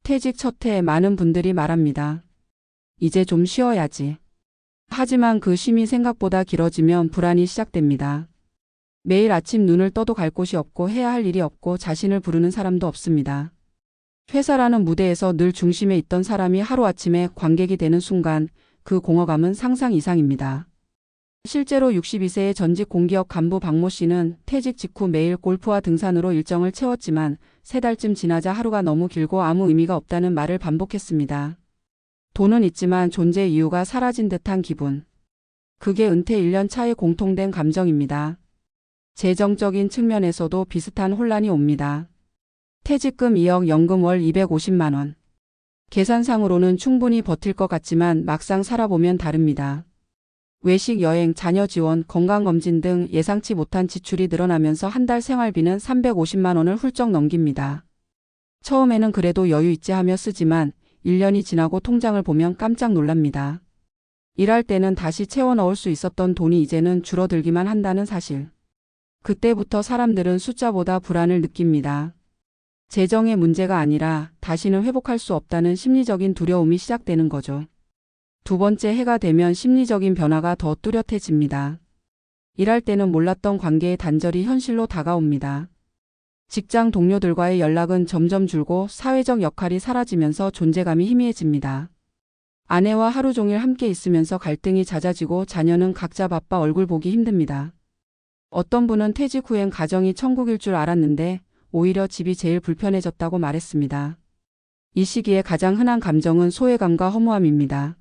퇴직 첫 해에 많은 분들이 말합니다. 이제 좀 쉬어야지. 하지만 그 쉼이 생각보다 길어지면 불안이 시작됩니다. 매일 아침 눈을 떠도 갈 곳이 없고 해야 할 일이 없고 자신을 부르는 사람도 없습니다. 회사라는 무대에서 늘 중심에 있던 사람이 하루아침에 관객이 되는 순간 그 공허감은 상상 이상입니다. 실제로 62세의 전직 공기업 간부 박모 씨는 퇴직 직후 매일 골프와 등산으로 일정을 채웠지만 3달쯤 지나자 하루가 너무 길고 아무 의미가 없다는 말을 반복했습니다. 돈은 있지만 존재 이유가 사라진 듯한 기분. 그게 은퇴 1년 차의 공통된 감정입니다. 재정적인 측면에서도 비슷한 혼란이 옵니다. 퇴직금 2억, 연금 월 250만 원. 계산상으로는 충분히 버틸 것 같지만 막상 살아보면 다릅니다. 외식, 여행, 자녀 지원, 건강검진 등 예상치 못한 지출이 늘어나면서 한 달 생활비는 350만 원을 훌쩍 넘깁니다. 처음에는 그래도 여유 있지 하며 쓰지만 1년이 지나고 통장을 보면 깜짝 놀랍니다. 일할 때는 다시 채워 넣을 수 있었던 돈이 이제는 줄어들기만 한다는 사실. 그때부터 사람들은 숫자보다 불안을 느낍니다. 재정의 문제가 아니라 다시는 회복할 수 없다는 심리적인 두려움이 시작되는 거죠. 두 번째 해가 되면 심리적인 변화가 더 뚜렷해집니다. 일할 때는 몰랐던 관계의 단절이 현실로 다가옵니다. 직장 동료들과의 연락은 점점 줄고 사회적 역할이 사라지면서 존재감이 희미해집니다. 아내와 하루 종일 함께 있으면서 갈등이 잦아지고 자녀는 각자 바빠 얼굴 보기 힘듭니다. 어떤 분은 퇴직 후엔 가정이 천국일 줄 알았는데 오히려 집이 제일 불편해졌다고 말했습니다. 이 시기에 가장 흔한 감정은 소외감과 허무함입니다.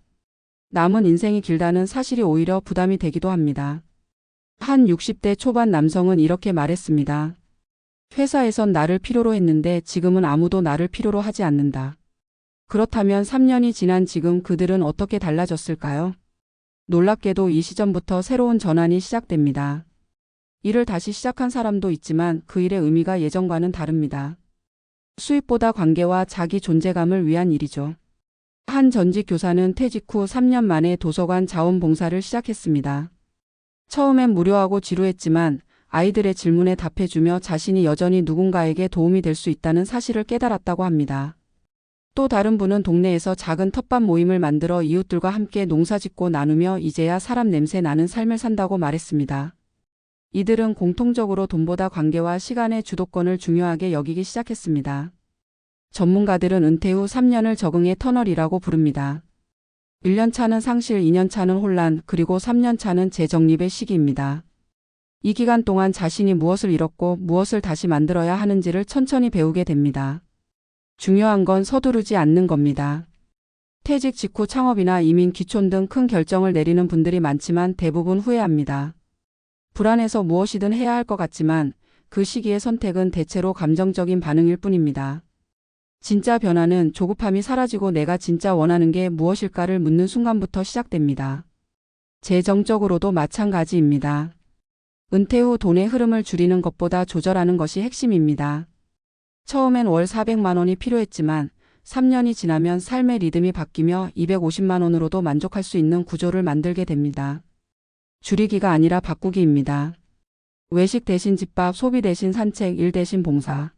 남은 인생이 길다는 사실이 오히려 부담이 되기도 합니다. 한 60대 초반 남성은 이렇게 말했습니다. 회사에선 나를 필요로 했는데 지금은 아무도 나를 필요로 하지 않는다. 그렇다면 3년이 지난 지금 그들은 어떻게 달라졌을까요? 놀랍게도 이 시점부터 새로운 전환이 시작됩니다. 일을 다시 시작한 사람도 있지만 그 일의 의미가 예전과는 다릅니다. 수입보다 관계와 자기 존재감을 위한 일이죠. 한 전직 교사는 퇴직 후 3년 만에 도서관 자원봉사를 시작했습니다. 처음엔 무료하고 지루했지만 아이들의 질문에 답해주며 자신이 여전히 누군가에게 도움이 될 수 있다는 사실을 깨달았다고 합니다. 또 다른 분은 동네에서 작은 텃밭 모임을 만들어 이웃들과 함께 농사짓고 나누며 이제야 사람 냄새 나는 삶을 산다고 말했습니다. 이들은 공통적으로 돈보다 관계와 시간의 주도권을 중요하게 여기기 시작했습니다. 전문가들은 은퇴 후 3년을 적응의 터널이라고 부릅니다. 1년 차는 상실, 2년 차는 혼란, 그리고 3년 차는 재정립의 시기입니다. 이 기간 동안 자신이 무엇을 잃었고 무엇을 다시 만들어야 하는지를 천천히 배우게 됩니다. 중요한 건 서두르지 않는 겁니다. 퇴직 직후 창업이나 이민, 귀촌 등 큰 결정을 내리는 분들이 많지만 대부분 후회합니다. 불안해서 무엇이든 해야 할 것 같지만 그 시기의 선택은 대체로 감정적인 반응일 뿐입니다. 진짜 변화는 조급함이 사라지고 내가 진짜 원하는 게 무엇일까를 묻는 순간부터 시작됩니다. 재정적으로도 마찬가지입니다. 은퇴 후 돈의 흐름을 줄이는 것보다 조절하는 것이 핵심입니다. 처음엔 월 400만 원이 필요했지만 3년이 지나면 삶의 리듬이 바뀌며 250만 원으로도 만족할 수 있는 구조를 만들게 됩니다. 줄이기가 아니라 바꾸기입니다. 외식 대신 집밥, 소비 대신 산책, 일 대신 봉사.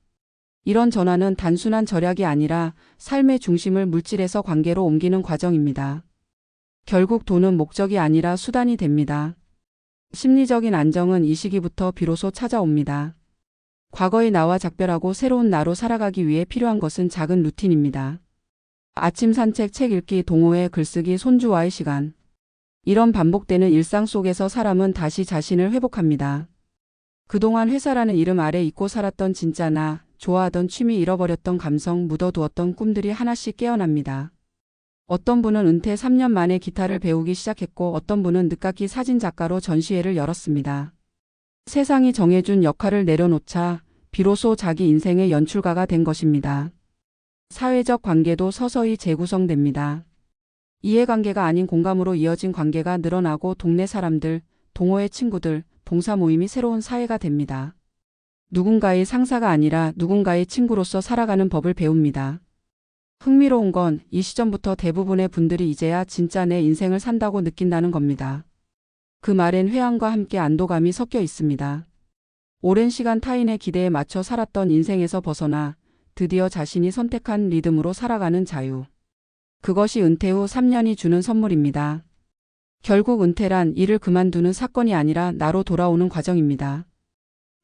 이런 전환은 단순한 절약이 아니라 삶의 중심을 물질에서 관계로 옮기는 과정입니다. 결국 돈은 목적이 아니라 수단이 됩니다. 심리적인 안정은 이 시기부터 비로소 찾아옵니다. 과거의 나와 작별하고 새로운 나로 살아가기 위해 필요한 것은 작은 루틴입니다. 아침 산책, 책 읽기, 동호회, 글쓰기, 손주와의 시간. 이런 반복되는 일상 속에서 사람은 다시 자신을 회복합니다. 그동안 회사라는 이름 아래 잊고 살았던 진짜 나, 좋아하던 취미, 잃어버렸던 감성, 묻어두었던 꿈들이 하나씩 깨어납니다. 어떤 분은 은퇴 3년 만에 기타를 배우기 시작했고 어떤 분은 늦깎이 사진작가로 전시회를 열었습니다. 세상이 정해준 역할을 내려놓자 비로소 자기 인생의 연출가가 된 것입니다. 사회적 관계도 서서히 재구성됩니다. 이해관계가 아닌 공감으로 이어진 관계가 늘어나고 동네 사람들, 동호회 친구들, 봉사 모임이 새로운 사회가 됩니다. 누군가의 상사가 아니라 누군가의 친구로서 살아가는 법을 배웁니다. 흥미로운 건 이 시점부터 대부분의 분들이 이제야 진짜 내 인생을 산다고 느낀다는 겁니다. 그 말엔 회한과 함께 안도감이 섞여 있습니다. 오랜 시간 타인의 기대에 맞춰 살았던 인생에서 벗어나 드디어 자신이 선택한 리듬으로 살아가는 자유. 그것이 은퇴 후 3년이 주는 선물입니다. 결국 은퇴란 일을 그만두는 사건이 아니라 나로 돌아오는 과정입니다.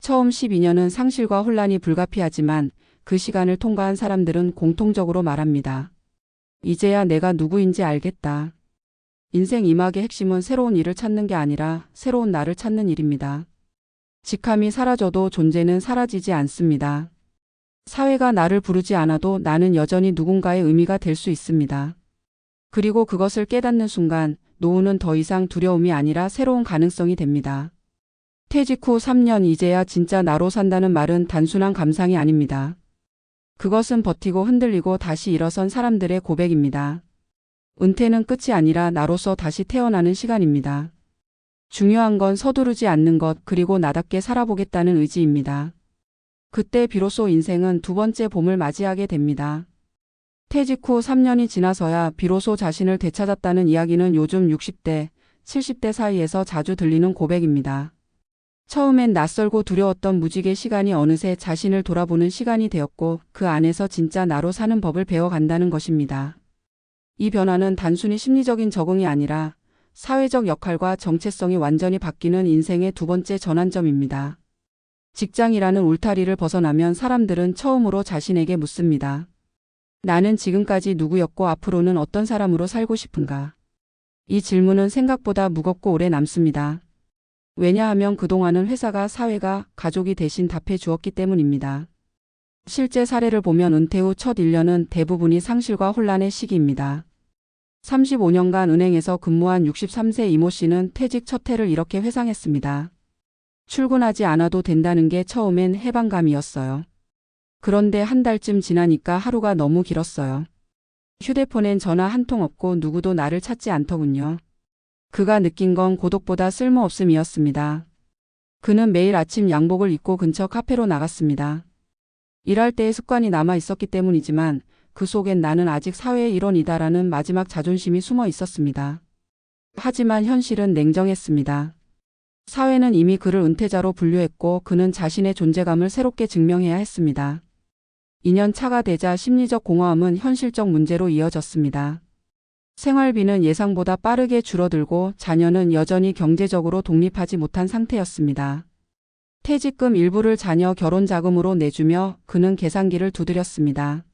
처음 12년은 상실과 혼란이 불가피하지만 그 시간을 통과한 사람들은 공통적으로 말합니다. 이제야 내가 누구인지 알겠다. 인생 이막의 핵심은 새로운 일을 찾는 게 아니라 새로운 나를 찾는 일입니다. 직함이 사라져도 존재는 사라지지 않습니다. 사회가 나를 부르지 않아도 나는 여전히 누군가의 의미가 될 수 있습니다. 그리고 그것을 깨닫는 순간 노후는 더 이상 두려움이 아니라 새로운 가능성이 됩니다. 퇴직 후 3년 이제야 진짜 나로 산다는 말은 단순한 감상이 아닙니다. 그것은 버티고 흔들리고 다시 일어선 사람들의 고백입니다. 은퇴는 끝이 아니라 나로서 다시 태어나는 시간입니다. 중요한 건 서두르지 않는 것 그리고 나답게 살아보겠다는 의지입니다. 그때 비로소 인생은 두 번째 봄을 맞이하게 됩니다. 퇴직 후 3년이 지나서야 비로소 자신을 되찾았다는 이야기는 요즘 60대, 70대 사이에서 자주 들리는 고백입니다. 처음엔 낯설고 두려웠던 무직의 시간이 어느새 자신을 돌아보는 시간이 되었고 그 안에서 진짜 나로 사는 법을 배워간다는 것입니다. 이 변화는 단순히 심리적인 적응이 아니라 사회적 역할과 정체성이 완전히 바뀌는 인생의 두 번째 전환점입니다. 직장이라는 울타리를 벗어나면 사람들은 처음으로 자신에게 묻습니다. 나는 지금까지 누구였고 앞으로는 어떤 사람으로 살고 싶은가? 이 질문은 생각보다 무겁고 오래 남습니다. 왜냐하면 그동안은 회사가 사회가 가족이 대신 답해 주었기 때문입니다. 실제 사례를 보면 은퇴 후 첫 1년은 대부분이 상실과 혼란의 시기입니다. 35년간 은행에서 근무한 63세 이모 씨는 퇴직 첫 해를 이렇게 회상했습니다. 출근하지 않아도 된다는 게 처음엔 해방감이었어요. 그런데 한 달쯤 지나니까 하루가 너무 길었어요. 휴대폰엔 전화 한 통 없고 누구도 나를 찾지 않더군요. 그가 느낀 건 고독보다 쓸모없음이었습니다. 그는 매일 아침 양복을 입고 근처 카페로 나갔습니다. 일할 때의 습관이 남아 있었기 때문이지만 그 속엔 나는 아직 사회의 일원이다라는 마지막 자존심이 숨어 있었습니다. 하지만 현실은 냉정했습니다. 사회는 이미 그를 은퇴자로 분류했고 그는 자신의 존재감을 새롭게 증명해야 했습니다. 2년 차가 되자 심리적 공허함은 현실적 문제로 이어졌습니다. 생활비는 예상보다 빠르게 줄어들고 자녀는 여전히 경제적으로 독립하지 못한 상태였습니다. 퇴직금 일부를 자녀 결혼 자금으로 내주며 그는 계산기를 두드렸습니다.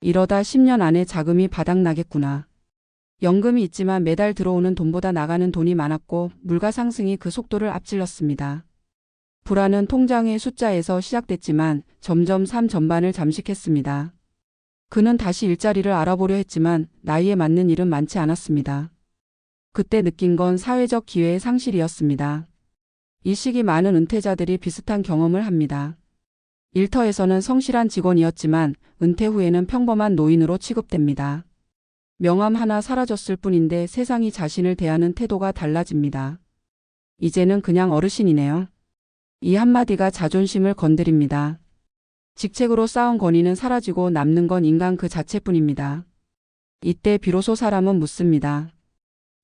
이러다 10년 안에 자금이 바닥나겠구나. 연금이 있지만 매달 들어오는 돈보다 나가는 돈이 많았고 물가 상승이 그 속도를 앞질렀습니다. 불안은 통장의 숫자에서 시작됐지만 점점 삶 전반을 잠식했습니다. 그는 다시 일자리를 알아보려 했지만 나이에 맞는 일은 많지 않았습니다. 그때 느낀 건 사회적 기회의 상실이었습니다. 이 시기 많은 은퇴자들이 비슷한 경험을 합니다. 일터에서는 성실한 직원이었지만 은퇴 후에는 평범한 노인으로 취급됩니다. 명함 하나 사라졌을 뿐인데 세상이 자신을 대하는 태도가 달라집니다. 이제는 그냥 어르신이네요. 이 한마디가 자존심을 건드립니다. 직책으로 쌓은 권위는 사라지고 남는 건 인간 그 자체뿐입니다. 이때 비로소 사람은 묻습니다.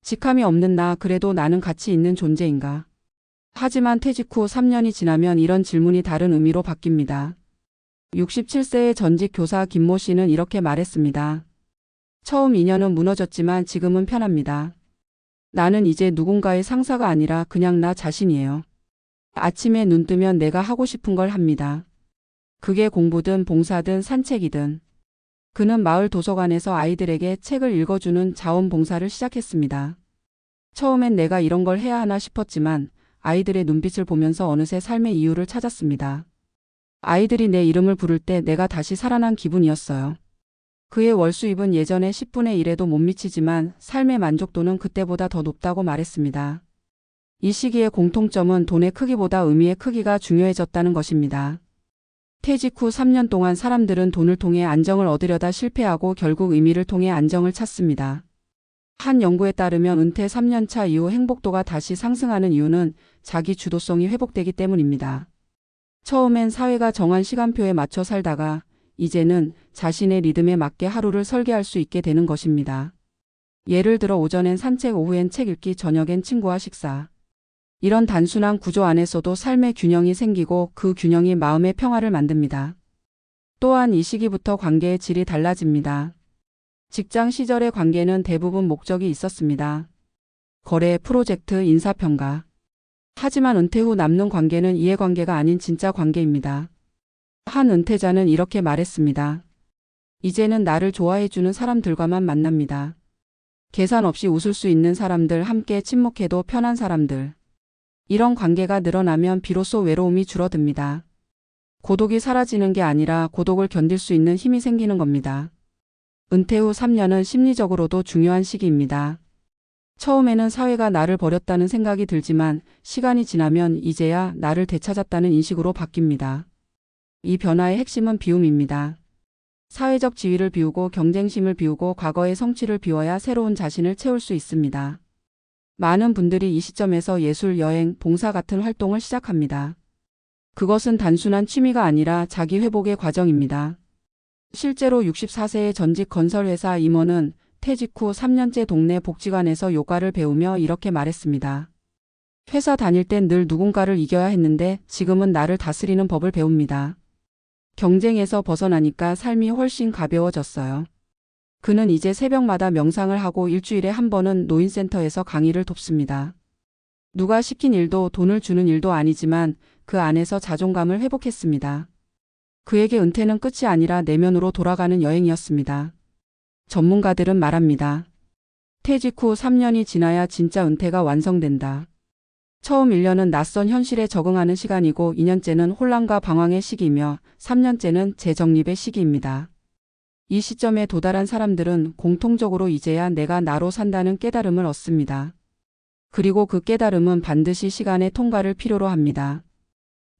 직함이 없는 나 그래도 나는 가치 있는 존재인가? 하지만 퇴직 후 3년이 지나면 이런 질문이 다른 의미로 바뀝니다. 67세의 전직 교사 김모 씨는 이렇게 말했습니다. 처음 2년은 무너졌지만 지금은 편합니다. 나는 이제 누군가의 상사가 아니라 그냥 나 자신이에요. 아침에 눈 뜨면 내가 하고 싶은 걸 합니다. 그게 공부든 봉사든 산책이든. 그는 마을 도서관에서 아이들에게 책을 읽어주는 자원봉사를 시작했습니다. 처음엔 내가 이런 걸 해야 하나 싶었지만 아이들의 눈빛을 보면서 어느새 삶의 이유를 찾았습니다. 아이들이 내 이름을 부를 때 내가 다시 살아난 기분이었어요. 그의 월 수입은 예전에 10분의 1에도 못 미치지만 삶의 만족도는 그때보다 더 높다고 말했습니다. 이 시기의 공통점은 돈의 크기보다 의미의 크기가 중요해졌다는 것입니다. 퇴직 후 3년 동안 사람들은 돈을 통해 안정을 얻으려다 실패하고 결국 의미를 통해 안정을 찾습니다. 한 연구에 따르면 은퇴 3년 차 이후 행복도가 다시 상승하는 이유는 자기 주도성이 회복되기 때문입니다. 처음엔 사회가 정한 시간표에 맞춰 살다가 이제는 자신의 리듬에 맞게 하루를 설계할 수 있게 되는 것입니다. 예를 들어 오전엔 산책, 오후엔 책 읽기, 저녁엔 친구와 식사. 이런 단순한 구조 안에서도 삶의 균형이 생기고 그 균형이 마음의 평화를 만듭니다. 또한 이 시기부터 관계의 질이 달라집니다. 직장 시절의 관계는 대부분 목적이 있었습니다. 거래, 프로젝트, 인사평가. 하지만 은퇴 후 남는 관계는 이해관계가 아닌 진짜 관계입니다. 한 은퇴자는 이렇게 말했습니다. 이제는 나를 좋아해주는 사람들과만 만납니다. 계산 없이 웃을 수 있는 사람들, 함께 침묵해도 편한 사람들. 이런 관계가 늘어나면 비로소 외로움이 줄어듭니다. 고독이 사라지는 게 아니라 고독을 견딜 수 있는 힘이 생기는 겁니다. 은퇴 후 3년은 심리적으로도 중요한 시기입니다. 처음에는 사회가 나를 버렸다는 생각이 들지만 시간이 지나면 이제야 나를 되찾았다는 인식으로 바뀝니다. 이 변화의 핵심은 비움입니다. 사회적 지위를 비우고 경쟁심을 비우고 과거의 성취를 비워야 새로운 자신을 채울 수 있습니다. 많은 분들이 이 시점에서 예술, 여행, 봉사 같은 활동을 시작합니다. 그것은 단순한 취미가 아니라 자기 회복의 과정입니다. 실제로 64세의 전직 건설회사 임원은 퇴직 후 3년째 동네 복지관에서 요가를 배우며 이렇게 말했습니다. 회사 다닐 땐 늘 누군가를 이겨야 했는데 지금은 나를 다스리는 법을 배웁니다. 경쟁에서 벗어나니까 삶이 훨씬 가벼워졌어요. 그는 이제 새벽마다 명상을 하고 일주일에 한 번은 노인센터에서 강의를 돕습니다. 누가 시킨 일도 돈을 주는 일도 아니지만 그 안에서 자존감을 회복했습니다. 그에게 은퇴는 끝이 아니라 내면으로 돌아가는 여행이었습니다. 전문가들은 말합니다. 퇴직 후 3년이 지나야 진짜 은퇴가 완성된다. 처음 1년은 낯선 현실에 적응하는 시간이고 2년째는 혼란과 방황의 시기이며 3년째는 재정립의 시기입니다. 이 시점에 도달한 사람들은 공통적으로 이제야 내가 나로 산다는 깨달음을 얻습니다. 그리고 그 깨달음은 반드시 시간의 통과를 필요로 합니다.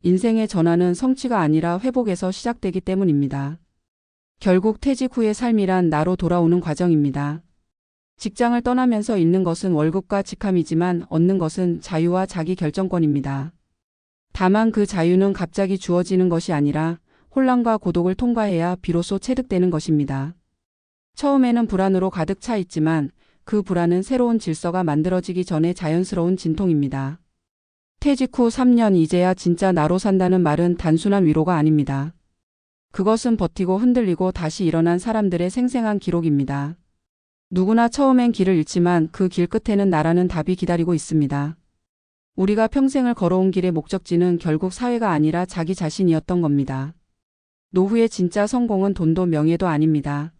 인생의 전환은 성취가 아니라 회복에서 시작되기 때문입니다. 결국 퇴직 후의 삶이란 나로 돌아오는 과정입니다. 직장을 떠나면서 잃는 것은 월급과 직함이지만 얻는 것은 자유와 자기 결정권입니다. 다만 그 자유는 갑자기 주어지는 것이 아니라 혼란과 고독을 통과해야 비로소 체득되는 것입니다. 처음에는 불안으로 가득 차 있지만 그 불안은 새로운 질서가 만들어지기 전에 자연스러운 진통입니다. 퇴직 후 3년 이제야 진짜 나로 산다는 말은 단순한 위로가 아닙니다. 그것은 버티고 흔들리고 다시 일어난 사람들의 생생한 기록입니다. 누구나 처음엔 길을 잃지만 그 길 끝에는 나라는 답이 기다리고 있습니다. 우리가 평생을 걸어온 길의 목적지는 결국 사회가 아니라 자기 자신이었던 겁니다. 노후의 진짜 성공은 돈도 명예도 아닙니다.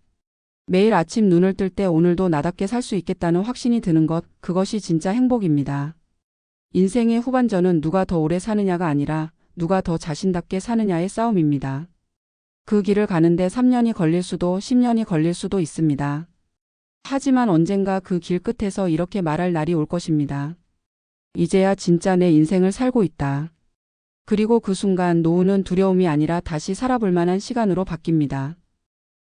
매일 아침 눈을 뜰 때 오늘도 나답게 살 수 있겠다는 확신이 드는 것, 그것이 진짜 행복입니다. 인생의 후반전은 누가 더 오래 사느냐가 아니라 누가 더 자신답게 사느냐의 싸움입니다. 그 길을 가는데 3년이 걸릴 수도 10년이 걸릴 수도 있습니다. 하지만 언젠가 그 길 끝에서 이렇게 말할 날이 올 것입니다. 이제야 진짜 내 인생을 살고 있다. 그리고 그 순간 노후는 두려움이 아니라 다시 살아볼 만한 시간으로 바뀝니다.